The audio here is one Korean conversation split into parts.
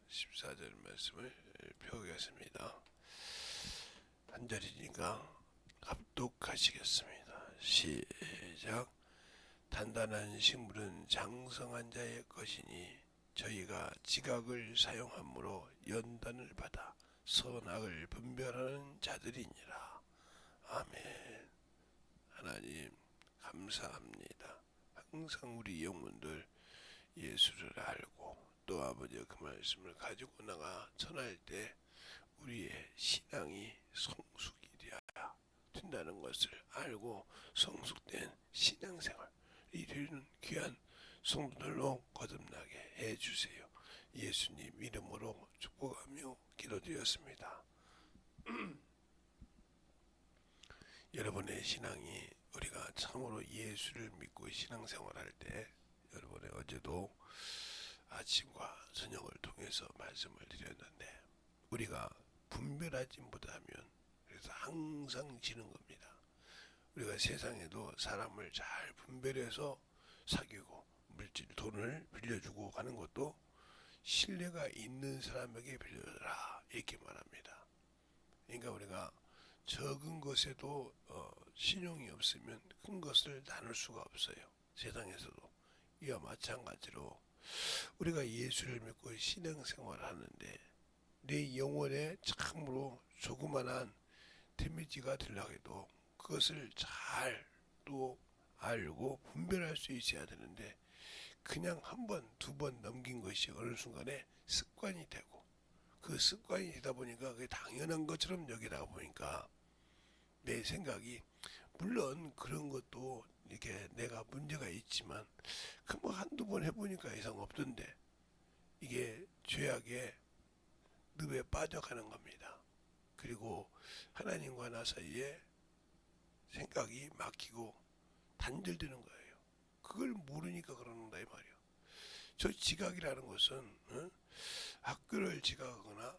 14절 말씀을 펴보겠습니다. 한 절이니까 합독하시겠습니다. 시작. 단단한 식물은 장성한 자의 것이니 저희가 지각을 사용함으로 연단을 받아 선악을 분별하는 자들이니라. 아멘. 하나님 감사합니다. 항상 우리 영혼들 예수를 알고 또 아버지의 그 말씀을 가지고 나가 전할 때 우리의 신앙이 성숙이 되어야 된다는 것을 알고 성숙된 신앙생활 이루는 귀한 성도들로 거듭나게 해주세요. 예수님 이름으로 축복하며 기도드렸습니다. 여러분의 신앙이 우리가 참으로 예수를 믿고 신앙생활할 때 여러분의 어제도 아침과 저녁을 통해서 말씀을 드렸는데 우리가 분별하지 못하면 그래서 항상 지는 겁니다. 우리가 세상에도 사람을 잘 분별해서 사귀고 물질 돈을 빌려주고 가는 것도 신뢰가 있는 사람에게 빌려라 이렇게 말합니다. 그러니까 우리가 적은 것에도 신용이 없으면 큰 것을 나눌 수가 없어요. 세상에서도 이와 마찬가지로 우리가 예수를 믿고 신앙생활을 하는데 내 영혼에 참으로 조그만한 데미지가 들려고 해도 그것을 잘 또 알고 분별할 수 있어야 되는데 그냥 한 번, 두 번 넘긴 것이 어느 순간에 습관이 되고 그 습관이 되다 보니까 그게 당연한 것처럼 여기다 보니까 내 생각이 물론 그런 것도 이렇게 내가 문제가 있지만 그 뭐 한두 번 해보니까 이상 없던데 이게 죄악의 늪에 빠져가는 겁니다. 그리고 하나님과 나 사이에 생각이 막히고 단절되는 거예요. 그걸 모르니까 그러는다 이 말이에요. 저 지각이라는 것은 학교를 지각하거나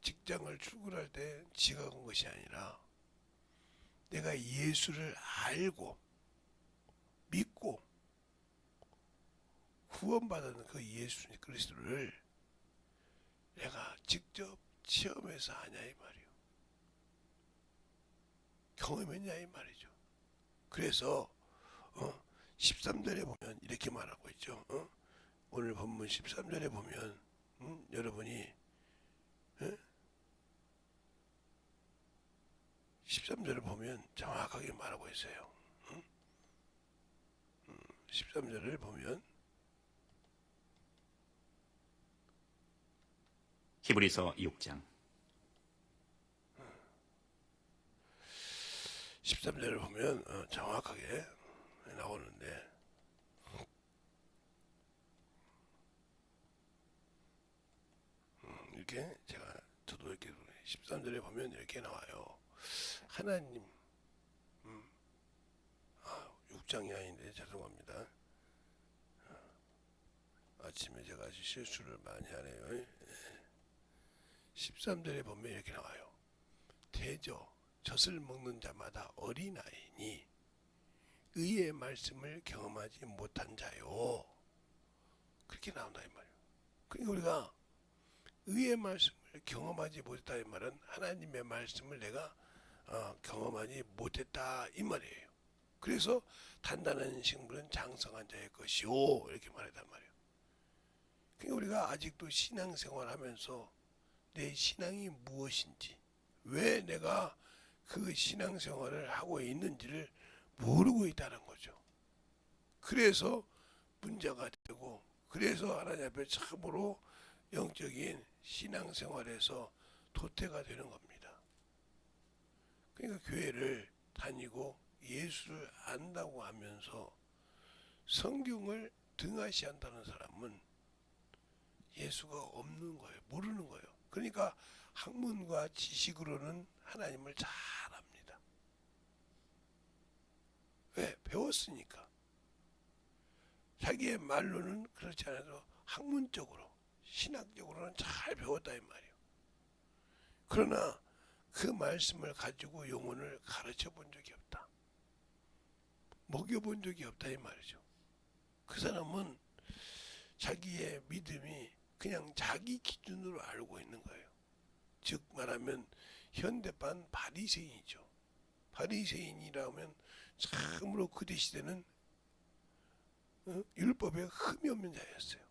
직장을 출근할 때 지각한 것이 아니라 내가 예수를 알고 믿고 구원받은 그 예수 그리스도를 내가 직접 체험해서 하냐 이 말이에요. 경험했냐 이 말이죠. 그래서 13절에 보면 이렇게 말하고 있죠. 오늘 본문 13절에 보면 여러분이 13절을 보면 정확하게 말하고 있어요. 13절을 보면 히브리서 6장 13절을 보면 정확하게 나오는데 이렇게 저도 이렇게 13절에 보면 이렇게 나와요. 하나님 6장이 아닌데 죄송합니다. 아침에 제가 실수를 많이 하네요. 13절에 보면 이렇게 나와요. 대저 젖을 먹는 자마다 어린아이니 의의 말씀을 경험하지 못한 자요. 그렇게 나온다 이 말이에요. 그러니까 우리가 의의 말씀을 경험하지 못했다 이 말은 하나님의 말씀을 내가 경험하지 못했다 이 말이에요. 그래서 단단한 식물은 장성한 자의 것이요 이렇게 말했단 말이에요. 그러니까 우리가 아직도 신앙생활하면서 내 신앙이 무엇인지 왜 내가 그 신앙생활을 하고 있는지를 모르고 있다는 거죠. 그래서 문제가 되고 그래서 하나님 앞에 참으로 영적인 신앙생활에서 도태가 되는 겁니다. 그러니까 교회를 다니고 예수를 안다고 하면서 성경을 등하시한다는 사람은 예수가 없는 거예요. 모르는 거예요. 그러니까 학문과 지식으로는 하나님을 잘 압니다. 왜? 배웠으니까. 자기의 말로는 그렇지 않아도 학문적으로 신학적으로는 잘 배웠다 이 말이에요. 그러나 그 말씀을 가지고 영혼을 가르쳐 본 적이 없다. 먹여본 적이 없다 이 말이죠. 그 사람은 자기의 믿음이 그냥 자기 기준으로 알고 있는 거예요. 즉 말하면 현대판 바리새인이죠. 바리새인이라면 참으로 그대 시대는 율법에 흠이 없는 자였어요.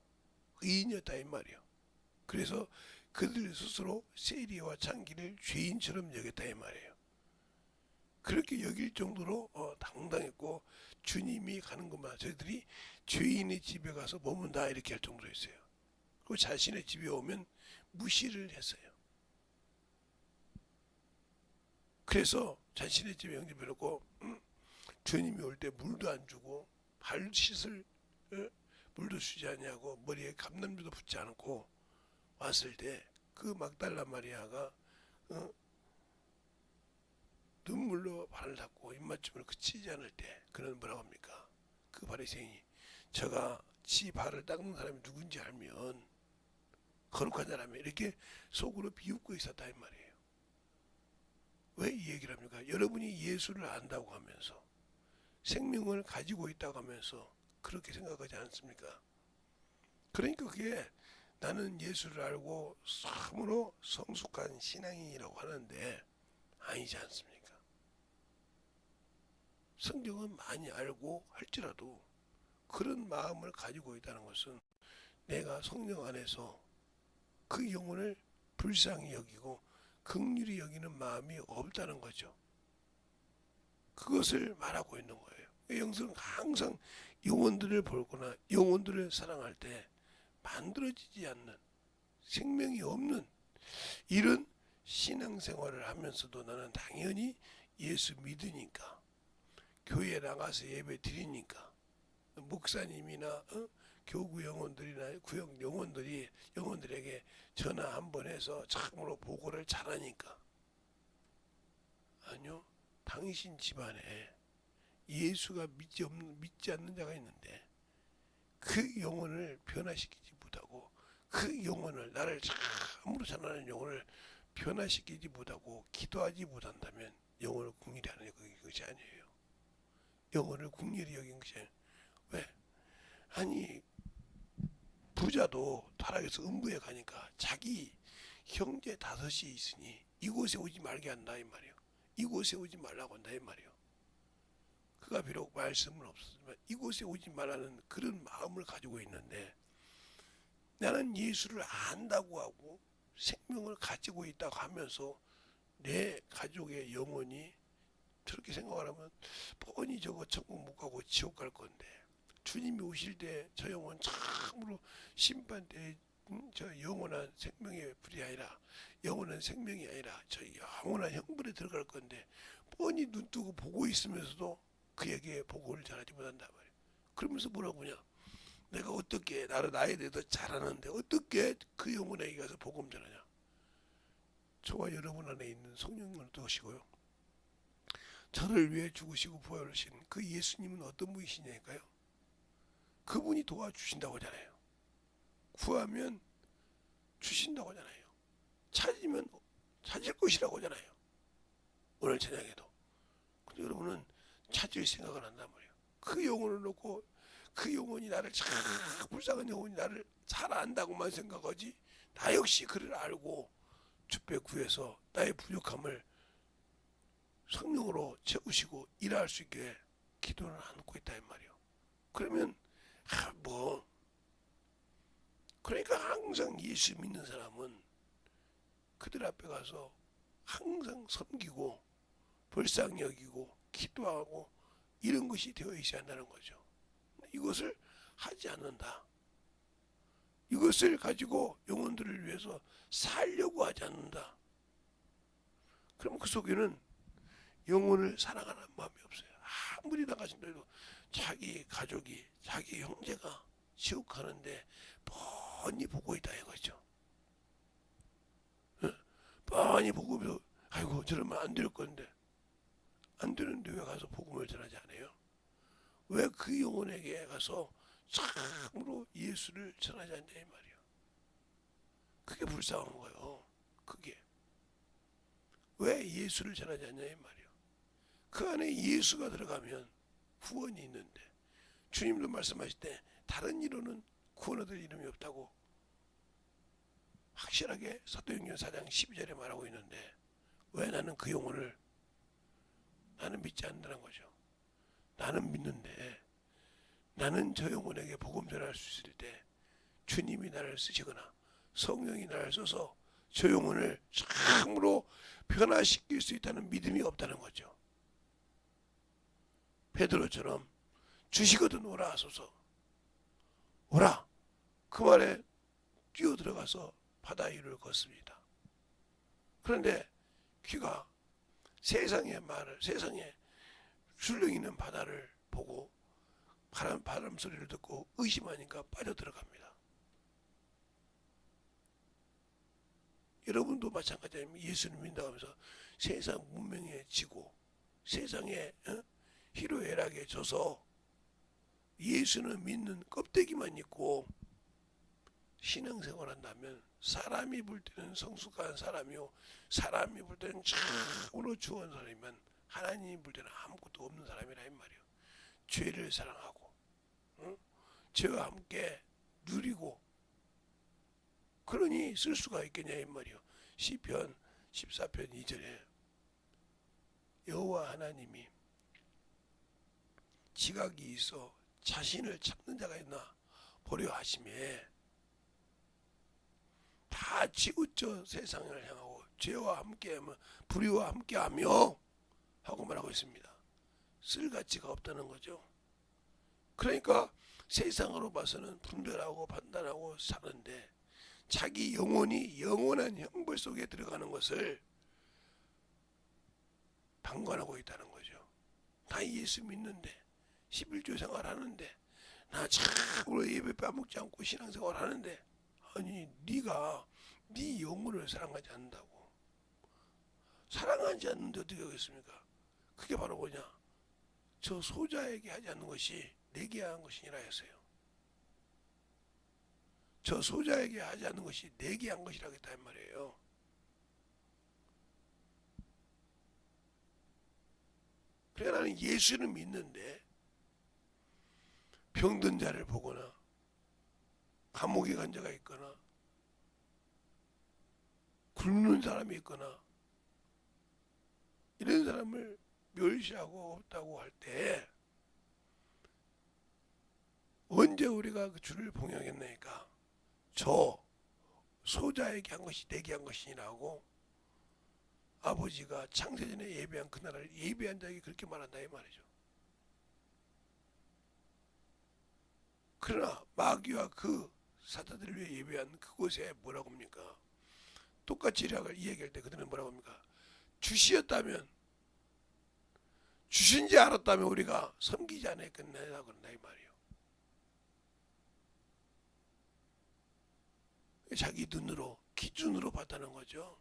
의인이었다 이 말이요. 그래서 그들 스스로 세리와 창기를 죄인처럼 여겼다 이 말이에요. 그렇게 여길 정도로 당당했고 주님이 가는 것마다 저희들이 죄인의 집에 가서 머문다 이렇게 할 정도였어요. 그리고 자신의 집에 오면 무시를 했어요. 그래서 자신의 집에 영접해놓고 주님이 올 때 물도 안 주고 발 씻을 물도 주지 않냐고 머리에 감람주도 붙지 않고 왔을 때 그 막달라 마리아가 눈물로 발을 닦고 입맞춤을 그치지 않을 때 그는 뭐라고 합니까? 그 바리새인이 저가 지 발을 닦는 사람이 누군지 알면 거룩한 사람이 이렇게 속으로 비웃고 있었다 이 말이에요. 왜 이 얘기를 합니까? 여러분이 예수를 안다고 하면서 생명을 가지고 있다고 하면서 그렇게 생각하지 않습니까? 그러니까 그게 나는 예수를 알고 참으로 성숙한 신앙인이라고 하는데 아니지 않습니까? 성경은 많이 알고 할지라도 그런 마음을 가지고 있다는 것은 내가 성령 안에서 그 영혼을 불쌍히 여기고 긍휼히 여기는 마음이 없다는 거죠. 그것을 말하고 있는 거예요. 영성은 항상 영혼들을 볼거나 영혼들을 사랑할 때 만들어지지 않는 생명이 없는 이런 신앙생활을 하면서도 나는 당연히 예수 믿으니까 교회에 나가서 예배 드리니까 목사님이나 교구 영혼들이나 구역 영혼들에게 전화 한 번 해서 참으로 보고를 잘하니까 아니요. 당신 집안에 예수가 믿지 않는 자가 있는데 그 영혼을 변화시키지 못하고 그 영혼을 나를 참으로 사랑하는 영혼을 변화시키지 못하고 기도하지 못한다면 영혼을 궁일이 하는 것이 아니에요. 영혼을 궁일이 여긴 것이 아니에요. 왜? 아니 부자도 타락해서 음부에 가니까 자기 형제 5이 있으니 이곳에 오지 말게 한다 이 말이에요. 이곳에 오지 말라고 한다 이 말이에요. 그가 비록 말씀은 없었지만 이곳에 오지 말라는 그런 마음을 가지고 있는데 나는 예수를 안다고 하고 생명을 가지고 있다고 하면서 내 가족의 영혼이 저렇게 생각을 하면 뻔히 저거 천국 못 가고 지옥 갈 건데 주님이 오실 때 저 영혼 참으로 심판 때 저 영원한 생명의 불이 아니라 영원한 생명이 아니라 저 영원한 형벌에 들어갈 건데 뻔히 눈 뜨고 보고 있으면서도 그에게 보고를 전하지 못한단 말이에요. 그러면서 뭐라고 하냐? 내가 어떻게 나에 대해서 잘하는데 어떻게 그 영혼에게 가서 복음 전하냐? 저와 여러분 안에 있는 성령님을 떠시고요. 저를 위해 죽으시고 부활하신 그 예수님은 어떤 분이시냐니까요. 그분이 도와주신다고 하잖아요. 구하면 주신다고 하잖아요. 찾으면 찾을 것이라고 하잖아요. 오늘 저녁에도. 근데 여러분은 찾을 생각을 한단 말이에요. 그 영혼을 놓고 그 영혼이 나를 참 불쌍한 영혼이 나를 잘 안다고만 생각하지 나 역시 그를 알고 주배 구해서 나의 부족함을 성령으로 채우시고 일할 수 있게 기도를 안고 있다 이 말이에요. 그러면 그러니까 항상 예수 믿는 사람은 그들 앞에 가서 항상 섬기고 불쌍히 여기고 기도하고 이런 것이 되어 있어야 한다는 거죠. 이것을 하지 않는다. 이것을 가지고 영혼들을 위해서 살려고 하지 않는다. 그럼 그 속에는 영혼을 사랑하는 마음이 없어요. 아무리 나가신다 해도 자기 가족이 자기 형제가 지옥 가는데 뻔히 보고 있다 이거죠. 뻔히 보고 아이고 저러면 안 될 건데 안 되는데 왜 가서 복음을 전하지 않아요? 왜 그 영혼에게 가서 참으로 예수를 전하지 않냐 이 말이에요. 그게 불쌍한 거예요. 그게 왜 예수를 전하지 않냐 이 말이에요. 그 안에 예수가 들어가면 구원이 있는데 주님도 말씀하실 때 다른 이로는 구원 얻을 이름이 없다고 확실하게 사도행전 4장 12절에 말하고 있는데 왜 나는 그 영혼을 나는 믿지 않는다는 거죠. 나는 믿는데 나는 저 영혼에게 복음 전할 수 있을 때 주님이 나를 쓰시거나 성령이 나를 써서 저 영혼을 참으로 변화시킬 수 있다는 믿음이 없다는 거죠. 베드로처럼 주시거든 오라 하소서. 오라. 그 말에 뛰어 들어가서 바다 위를 걷습니다. 그런데 귀가 세상의 말을, 세상에 출렁 있는 바다를 보고 바람 소리를 듣고 의심하니까 빠져들어갑니다. 여러분도 마찬가지입니다. 예수를 믿는다고 하면서 세상 문명에 지고 세상에 희로애락에 져서 예수는 믿는 껍데기만 있고 신앙생활 한다면 사람이 볼 때는 성숙한 사람이요 사람이 볼 때는 참으로 추한 사람이면 하나님이 볼 때는 아무것도 없는 사람이라 이 말이에요. 죄를 사랑하고 죄와 함께 누리고 그러니 쓸 수가 있겠냐 이 말이요. 시편 14편 2절에 여호와 하나님이 지각이 있어 자신을 참는 자가 있나 보려 하심에 다 치우쳐 세상을 향하고 죄와 함께하며 불의와 함께하며 하고 말하고 있습니다. 쓸 가치가 없다는 거죠. 그러니까 세상으로 봐서는 분별하고 판단하고 사는데 자기 영혼이 영원한 형벌 속에 들어가는 것을 방관하고 있다는 거죠. 나 예수 믿는데 11조 생활하는데 나 참으로 예배 빼먹지 않고 신앙생활 하는데 아니 네가 네 영혼을 사랑하지 않는다고. 사랑하지 않는데 어떻게 하겠습니까? 그게 바로 뭐냐? 저 소자에게 하지 않는 것이 내게 한 것이니라 했어요. 저 소자에게 하지 않는 것이 내게 한 것이라 했단 말이에요. 그래 나는 예수는 믿는데 병든 자를 보거나 감옥에 간 자가 있거나 굶는 사람이 있거나 이런 사람을 멸시하고 없다고 할 때 언제 우리가 그 주를 봉양했나니까 저 소자에게 한 것이 내게 한 것이니라고 아버지가 창세전에 예배한 그 나라를 예배한 자에게 그렇게 말한다 이 말이죠. 그러나 마귀와 그 사자들을 위해 예배한 그곳에 뭐라고 합니까? 똑같이 이야기할 때 그들은 뭐라고 합니까? 주시었다면 주신지 알았다면 우리가 섬기지 않아 끝내라고 그런다 이 말이에요. 자기 눈으로 기준으로 봤다는 거죠.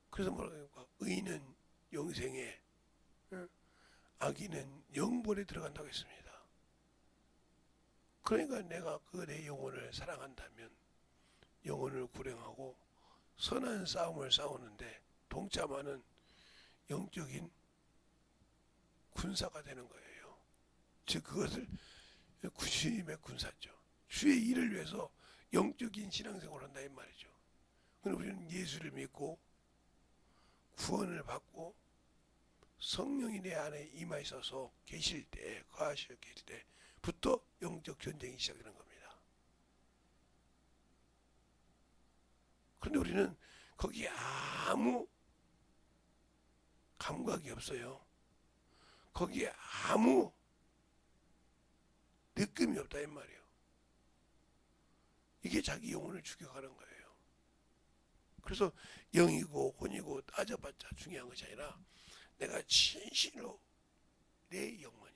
그래서 뭐라고 합니까? 의인은 영생에 악인은 영벌에 들어간다고 했습니다. 그러니까 내가 그 내 영혼을 사랑한다면 영혼을 구령하고 선한 싸움을 싸우는데 동참하는 영적인 군사가 되는 거예요. 즉 그것을 주님의 군사죠. 주의 일을 위해서 영적인 신앙생활을 한다 이 말이죠. 그럼 우리는 예수를 믿고 구원을 받고 성령이 내 안에 임하 있어서 계실 때 거하시어 계실 때부터 영적 전쟁이 시작되는 겁니다. 그런데 우리는 거기에 아무 감각이 없어요. 거기에 아무 느낌이 없다 이 말이에요. 이게 자기 영혼을 죽여가는 거예요. 그래서 영이고 혼이고 따져봤자 중요한 것이 아니라 내가 진실로 내 영혼이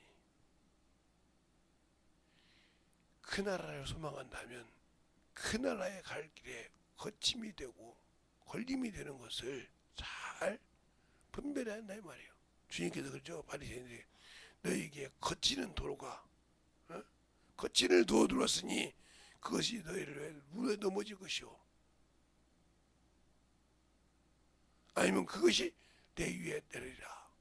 그 나라를 소망한다면 그 나라에 갈 길에 거침이 되고 걸림이 되는 것을 잘 분별해야 한다 이 말이에요. 주님께서 그렇죠. 바리새인들이 너희에게 거치는 도로가 거친을 두어 둘렀으니 그것이 너희를 물에 넘어질 것이오. 아니면 그것이 내 위에 내리라.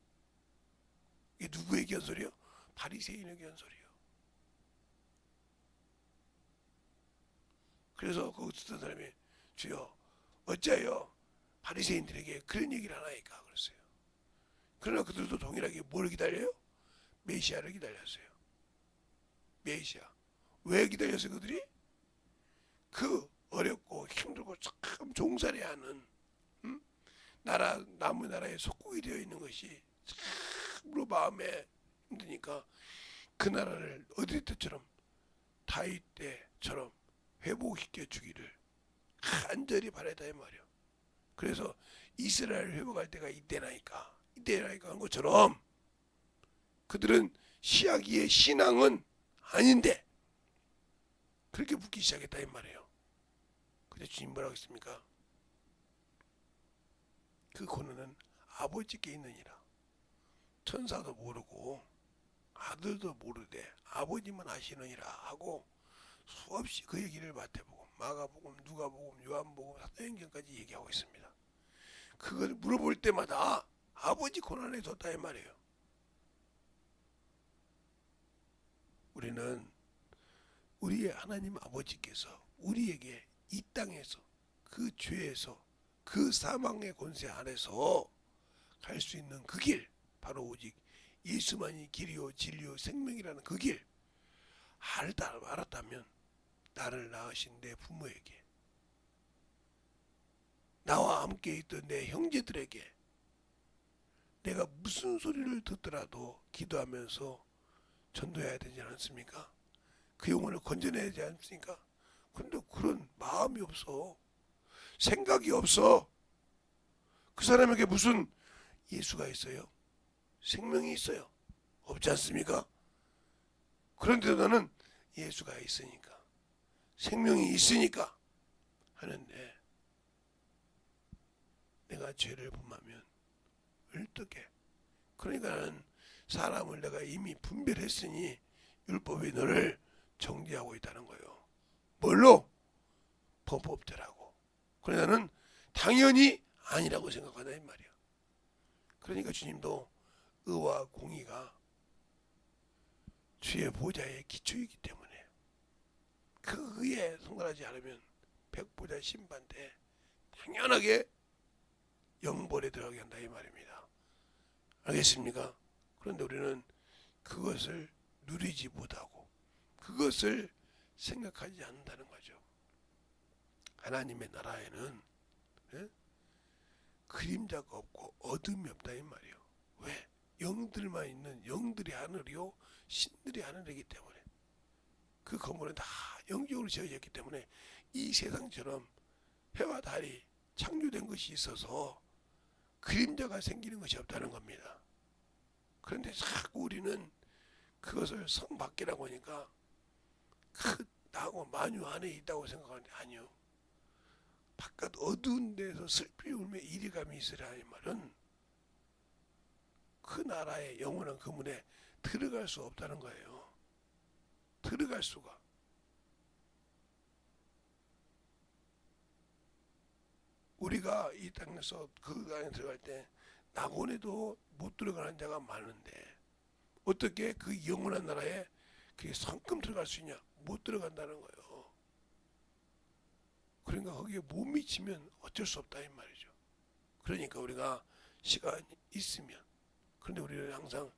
이게 누구에게 한 소리요? 바리새인에게 한 소리요. 그래서 거기 듣던 사람이 주여 어찌하여 바리새인들에게 그런 얘기를 하나이까 그랬어요. 그러나 그들도 동일하게 뭘 기다려요? 메시아를 기다렸어요. 메시아. 왜 기다렸어요 그들이? 그 어렵고 힘들고 참 종살이하는 남의 나라에 속국이 되어 있는 것이 참으로 마음에 힘드니까 그 나라를 어릴 때처럼 다윗 때처럼 회복시켜 주기를 간절히 바라다 이 말이요. 그래서 이스라엘 회복할 때가 이때라니까 하는 것처럼 그들은 시아기의 신앙은 아닌데 그렇게 묻기 시작했다 이 말이에요. 근데 주님 뭐라고 했습니까? 그 고난은 아버지께 있느니라. 천사도 모르고 아들도 모르되 아버지만 아시느니라 하고 수없이 그 얘기를 마태복음, 마가복음, 누가복음, 요한복음, 사도행전까지 얘기하고 있습니다. 그걸 물어볼 때마다 아버지 고난에 뒀다 이 말이에요. 우리는 우리의 하나님 아버지께서 우리에게 이 땅에서 그 죄에서 그 사망의 권세 아래서 갈 수 있는 그 길, 바로 오직 예수만이 길이요 진리요 생명이라는 그 길 알았다면 나를 낳으신 내 부모에게, 나와 함께 있던 내 형제들에게 내가 무슨 소리를 듣더라도 기도하면서 전도해야 되지 않습니까? 그 영혼을 건져내야 되지 않습니까? 그런데 그런 마음이 없어. 생각이 없어. 그 사람에게 무슨 예수가 있어요? 생명이 있어요? 없지 않습니까? 그런데 나는 예수가 있으니까, 생명이 있으니까 하는데 내가 죄를 범하면 어떻게? 그러니까 나는 사람을 내가 이미 분별했으니 율법이 너를 정죄하고 있다는 거예요. 뭘로? 범법대라고. 그래 나는 당연히 아니라고 생각한다 이 말이야. 그러니까 주님도 의와 공의가 주의 보좌의 기초이기 때문에 그 의에 성달하지 않으면 백보자 심판 때 당연하게 영벌에 들어가게 한다 이 말입니다. 알겠습니까? 그런데 우리는 그것을 누리지 못하고 그것을 생각하지 않는다는 거죠. 하나님의 나라에는 그림자가 없고 어둠이 없다 이 말이에요. 왜? 영들만 있는 영들이 하늘이요 신들이 하늘이기 때문에 그 건물은 다 영적으로 지어졌기 때문에 이 세상처럼 해와 달이 창조된 것이 있어서 그림자가 생기는 것이 없다는 겁니다. 그런데 자꾸 우리는 그것을 성 밖이라고 하니까 그 나하고 만유 안에 있다고 생각하는데 아니요. 바깥 어두운 데서 슬피 울며 이리감이 있으라 이 말은 그 나라의 영원한 그 문에 들어갈 수 없다는 거예요. 들어갈 수가. 우리가 이 땅에서 그 안에 들어갈 때 낙원에도 못 들어가는 자가 많은데 어떻게 그 영원한 나라에 그게 성큼 들어갈 수 있냐? 못 들어간다는 거예요. 그러니까 거기에 못 미치면 어쩔 수 없다 이 말이죠. 그러니까 우리가 시간이 있으면, 그런데 우리는 항상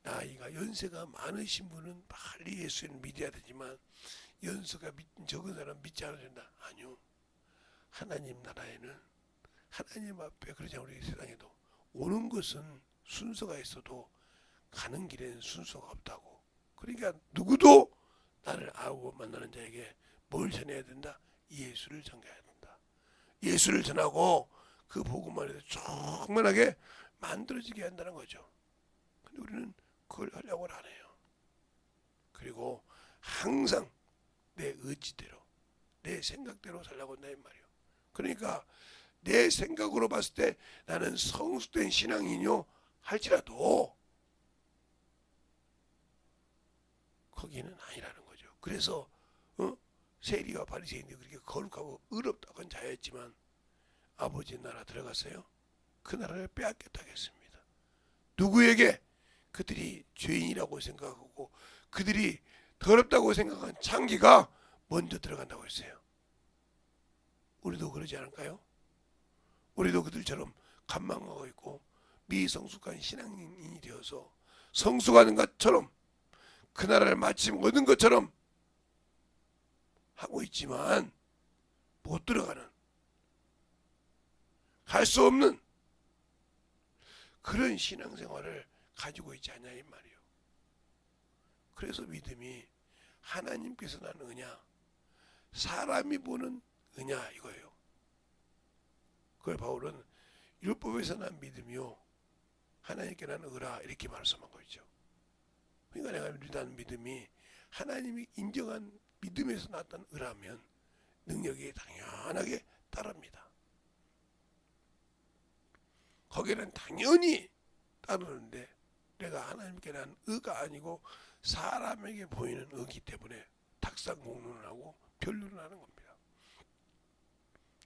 나이가 연세가 많으신 분은 빨리 예수를 믿어야 되지만 연세가 적은 사람 믿지 않아도 된다. 아니요. 하나님 나라에는 하나님 앞에 그러지 우리 세상에도 오는 것은 순서가 있어도 가는 길에는 순서가 없다고. 그러니까 누구도 나를 알고 만나는 자에게 뭘 전해야 된다? 예수를 전해야 된다. 예수를 전하고 그 복음만 해도 충만하게 만들어지게 한다는 거죠. 근데 우리는 그걸 하려고 안 해요. 그리고 항상 내 의지대로 내 생각대로 살려고 한다 이 말이에요. 그러니까 내 생각으로 봤을 때 나는 성숙된 신앙이뇨 할지라도 거기는 아니라는 거죠. 그래서 세리와 바리새인들이 그렇게 거룩하고 의롭다고 한 자였지만 아버지 나라 들어갔어요. 그 나라를 빼앗겼다고 했습니다. 누구에게? 그들이 죄인이라고 생각하고 그들이 더럽다고 생각한 창기가 먼저 들어간다고 했어요. 우리도 그러지 않을까요? 우리도 그들처럼 간망하고 있고 미성숙한 신앙인이 되어서 성숙하는 것처럼 그 나라를 마침 얻은 것처럼 하고 있지만 못 들어가는, 갈 수 없는 그런 신앙생활을 가지고 있지 않냐 이 말이에요. 그래서 믿음이 하나님께서 난 은냐, 사람이 보는 은냐 이거예요. 그걸 바울은 율법에서 난 믿음이요 하나님께 난 의라 이렇게 말씀한 거죠. 그러니까 내가 믿는 믿음이 하나님이 인정한 믿음에서 났던 의라면 능력이 당연하게 따릅니다. 거기는 당연히 따르는데 내가 하나님께 난 의가 아니고 사람에게 보이는 의기 때문에 탁상공론을 하고 변론을 하는 겁니다.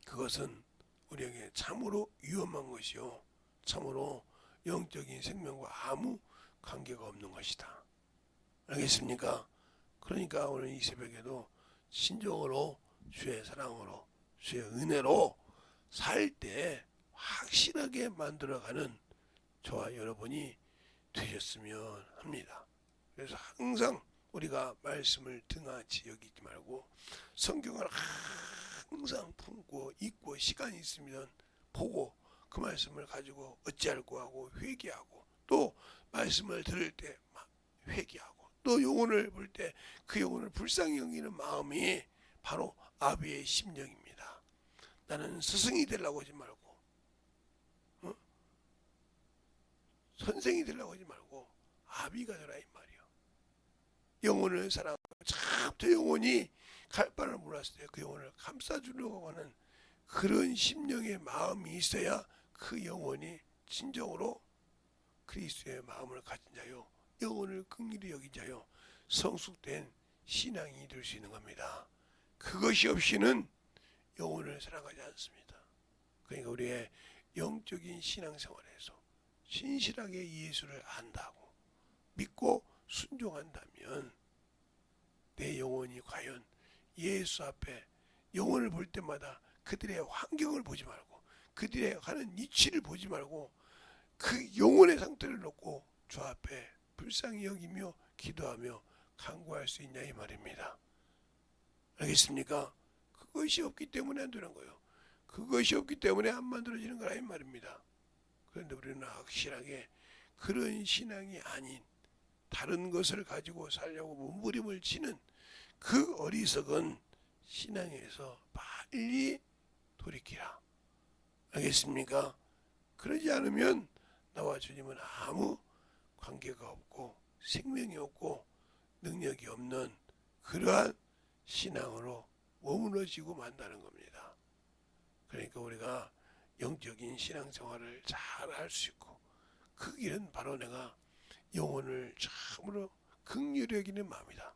그것은 우리에게 참으로 위험한 것이요 참으로 영적인 생명과 아무 관계가 없는 것이다. 알겠습니까? 그러니까 오늘 이 새벽에도 신정으로 주의 사랑으로 주의 은혜로 살 때 확실하게 만들어가는 저와 여러분이 되셨으면 합니다. 그래서 항상 우리가 말씀을 등한히 여기지 말고 성경을 항상 품고 읽고 시간이 있으면 보고 그 말씀을 가지고 어찌할꼬 하고 회개하고 또 말씀을 들을 때 회개하고 또 영혼을 볼 때 그 영혼을 불쌍히 여기는 마음이 바로 아비의 심령입니다. 나는 스승이 되려고 하지 말고 선생이 되려고 하지 말고 아비가 되라 이 말이요. 영혼을 사랑하고 참 저 영혼이 갈 바를 몰랐을 때 그 영혼을 감싸주려고 하는 그런 심령의 마음이 있어야 그 영혼이 진정으로 그리스도의 마음을 가진 자요 영혼을 긍휼히 여긴 자요 성숙된 신앙이 될 수 있는 겁니다. 그것이 없이는 영혼을 사랑하지 않습니다. 그러니까 우리의 영적인 신앙생활에서 신실하게 예수를 안다고 믿고 순종한다면 내 영혼이 과연 예수 앞에 영혼을 볼 때마다 그들의 환경을 보지 말고 그들의 하는 이치를 보지 말고 그 영혼의 상태를 놓고 주 앞에 불쌍히 여기며 기도하며 간구할 수 있냐 이 말입니다. 알겠습니까? 그것이 없기 때문에 안 되는 거예요. 그것이 없기 때문에 안 만들어지는 거라 이 말입니다. 그런데 우리는 확실하게 그런 신앙이 아닌 다른 것을 가지고 살려고 몸부림을 치는 그 어리석은 신앙에서 빨리 돌이키라. 알겠습니까? 그러지 않으면 나와 주님은 아무 관계가 없고 생명이 없고 능력이 없는 그러한 신앙으로 머무러지고 만다는 겁니다. 그러니까 우리가 영적인 신앙생활을 잘 할 수 있고 그 길은 바로 내가 영혼을 참으로 긍휼히 여기는 마음이다.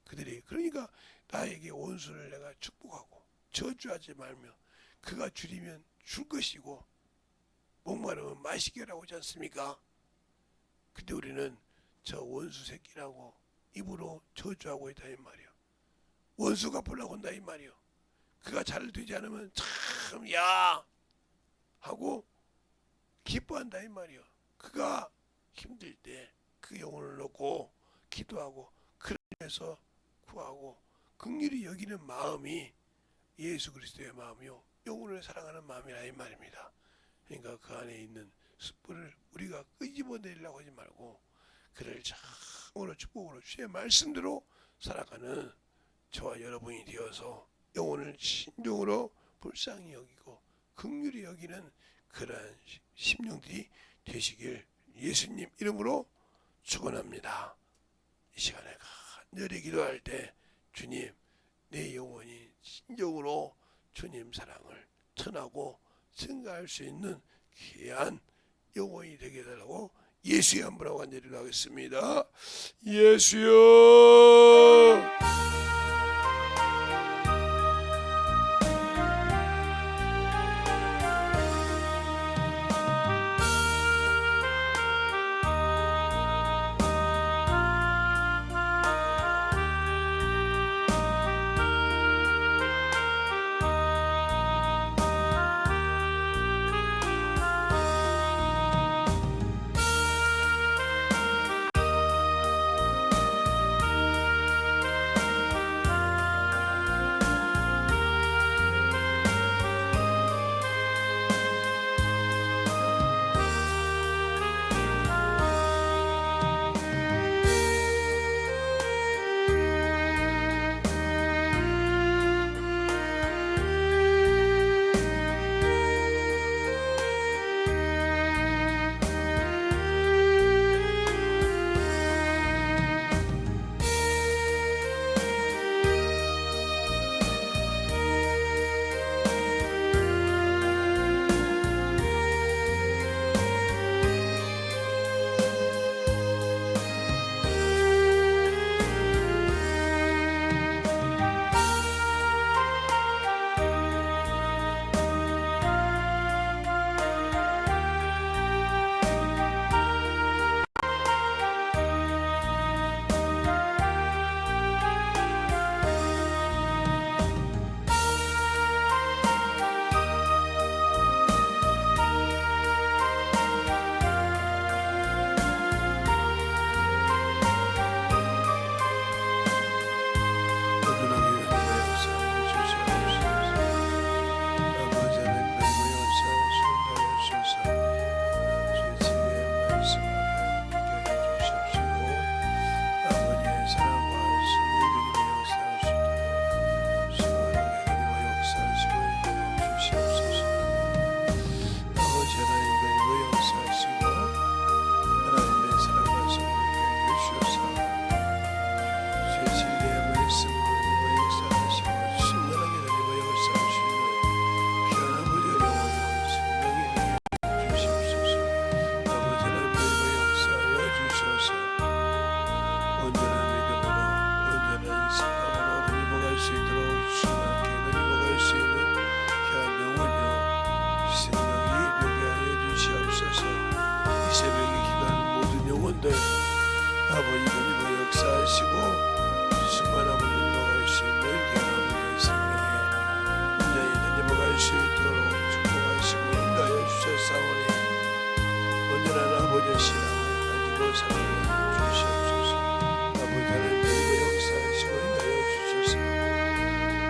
그들이 그러니까 나에게 원수를 내가 축복하고 저주하지 말며 그가 줄이면 줄 것이고 목마르면 마시게 하라고 하지 않습니까? 근데 우리는 저 원수 새끼라고 입으로 저주하고 있다 이 말이요. 원수가 보려고 한다 이 말이요. 그가 잘 되지 않으면 참 야 하고 기뻐한다 이 말이요. 그가 힘들 때 그 영혼을 놓고 기도하고 그래서 구하고 긍휼히 여기는 마음이 예수 그리스도의 마음이요 영혼을 사랑하는 마음이라 이 말입니다. 그러니까 그 안에 있는 숯불을 우리가 끄집어내려고 하지 말고 그를 참으로 축복으로 주의 말씀대로 살아가는 저와 여러분이 되어서 영혼을 신중으로 불쌍히 여기고 긍휼히 여기는 그러한 심령들이 되시길 예수님 이름으로 축원합니다. 이 시간에 간절히 기도할 때 주님 내 영혼이 진정으로 주님 사랑을 전하고 증가할 수 있는 귀한 영혼이 되게 해달라고 예수의 한분하고 간절히 기도하겠습니다. 예수여 수 있도록 축복하시고 인도하여 주셨사오니 온전한 아버지의 신앙을 가지고 살아가 주시옵소서. 아버지 하나님 그리고 역사하시고 인도하여 주셔서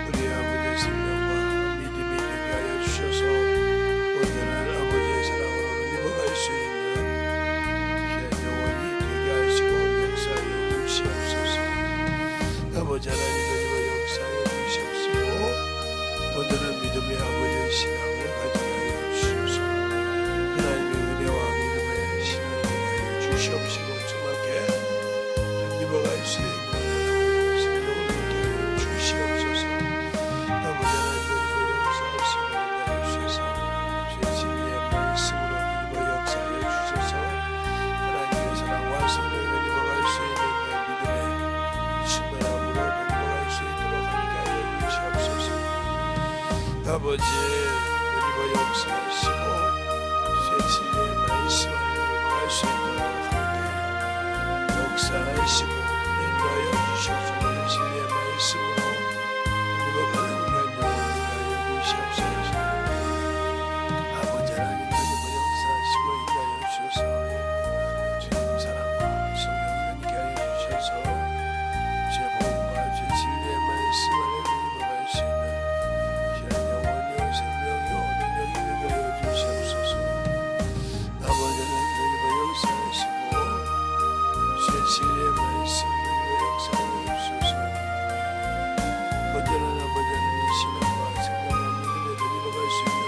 우리 아버지의 생명과 믿음이 되게 하여 주셔서 온전한 아버지의 사랑으로 lib어갈 수 있는 귀한 영혼이 되게 하시고 역사하여 주시옵소서. 아버지 하나님 그리고 역사하여 주시옵시고 온전한 믿음의 아버지의 신앙을 가지게 하여 주시옵소서. 하나님의 은혜와 믿음의 신앙을 하여 주시옵시고 정확하게 lib어갈 수 있는 생명을 얻게 하여 주시옵소서. 아버지 하나님 그리고 역사하시고 인도하여 주셔서 주의 진리의 말씀으로 lib어 역사하여 주셔서 하나님의 사랑과 성령을 lib어갈 수 있는 믿음의 충만함으로 lib어갈 수 있도록 함께 하여 주시옵소서. 아버지 lib어 역사하시고 주의 진리의 말씀을 lib어갈 수 있도록 함께 역사하시고 인도하여 주시옵소서. 진리의 말씀으로 lib어가는 귀한 영혼을 하여 주시옵소서. 아버지 하나님 lib어 역사하시고 인도하여 주셔서 주님 사랑과 성령 함께 하여 주셔서 주의 복음과 주의 진리의 말씀 안에 lib어갈 수 있는 귀한 영혼이요 생명이요 능력이 되게 하여 주시옵소서. 아버지 하나님 lib어 역사하시고 주의 진리의 말씀 lib어 역사하여 주셔서 온전한 아버지 하나님의 신앙과 생명과 믿음에 lib어갈 수 있는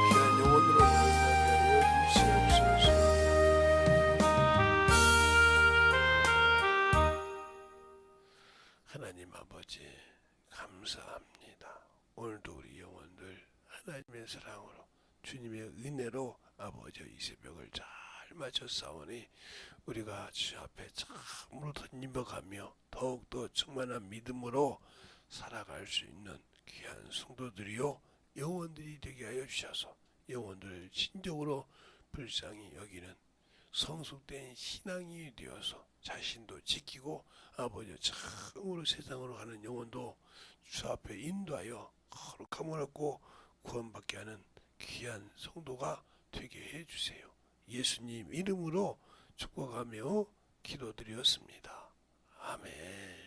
귀한 영혼으로 만나게 하여 주시옵소서. 하나님 아버지 감사합니다. 오늘도 우리 영혼들 하나님의 사랑으로 주님의 은혜로 아버지의 이 새벽을 잘 맞췄사오니 우리가 주 앞에 참으로 던짐어가며 더욱더 충만한 믿음으로 살아갈 수 있는 귀한 성도들이요 영혼들이 되게 하여 주셔서 영혼들을 진정으로 불쌍히 여기는 성숙된 신앙이 되어서 자신도 지키고 아버지 참으로 세상으로 가는 영혼도 주 앞에 인도하여 거룩함을 얻고 구원받게 하는 귀한 성도가 되게 해주세요. 예수님 이름으로 축복하며 기도드렸습니다. 아멘.